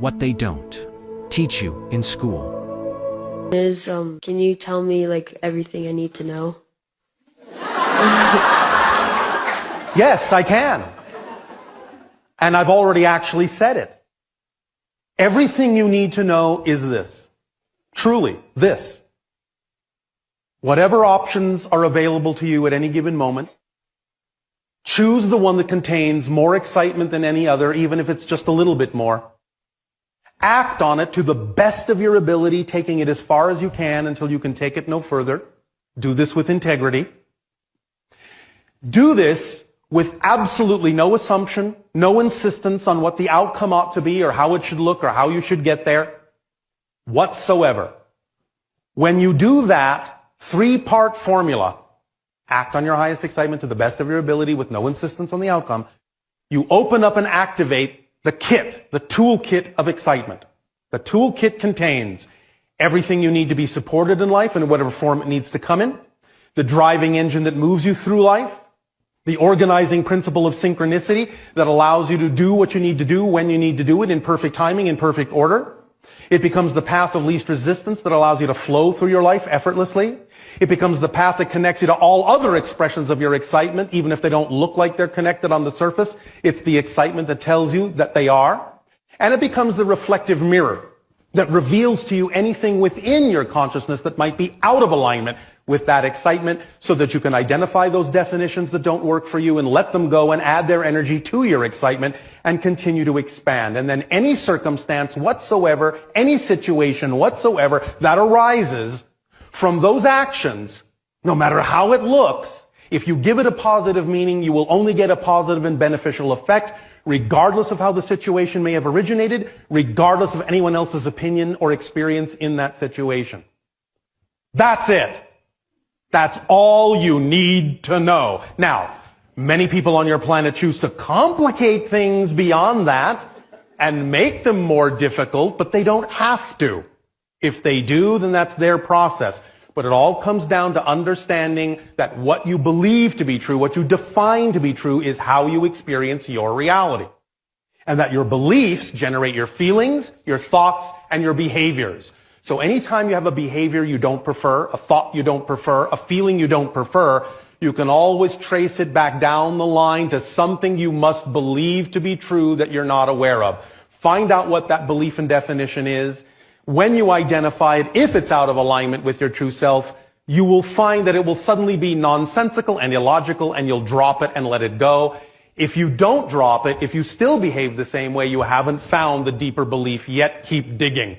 what they don't teach you in school. Can you tell me like everything I need to know? Yes, I can. And I've already actually said it. Everything you need to know is this. Truly, this. Whatever options are available to you at any given moment, choose the one that contains more excitement than any other, even if it's just a little bit more. Act on it to the best of your ability, taking it as far as you can until you can take it no further. Do this with integrity. Do this with absolutely no assumption, no insistence on what the outcome ought to be or how it should look or how you should get there whatsoever. When you do that, 3-part formula, act on your highest excitement to the best of your ability with no insistence on the outcome, you open up and activate the kit, the toolkit of excitement. The toolkit contains everything you need to be supported in life in whatever form it needs to come in, the driving engine that moves you through life, the organizing principle of synchronicity that allows you to do what you need to do when you need to do it in perfect timing, in perfect order. It becomes the path of least resistance that allows you to flow through your life effortlessly. It becomes the path that connects you to all other expressions of your excitement, even if they don't look like they're connected on the surface. It's the excitement that tells you that they are. And it becomes the reflective mirror that reveals to you anything within your consciousness that might be out of alignment with that excitement, so that you can identify those definitions that don't work for you and let them go and add their energy to your excitement and continue to expand. And then any circumstance whatsoever, any situation whatsoever that arises from those actions, no matter how it looks, if you give it a positive meaning, you will only get a positive and beneficial effect, regardless of how the situation may have originated, regardless of anyone else's opinion or experience in that situation. That's it. That's all you need to know. Now, many people on your planet choose to complicate things beyond that and make them more difficult, but they don't have to. If they do, then that's their process. But it all comes down to understanding that what you believe to be true, what you define to be true, is how you experience your reality. And that your beliefs generate your feelings, your thoughts, and your behaviors. So anytime you have a behavior you don't prefer, a thought you don't prefer, a feeling you don't prefer, you can always trace it back down the line to something you must believe to be true that you're not aware of. Find out what that belief and definition is. When you identify it, if it's out of alignment with your true self, you will find that it will suddenly be nonsensical and illogical, and you'll drop it and let it go. If you don't drop it, if you still behave the same way, you haven't found the deeper belief yet. Keep digging.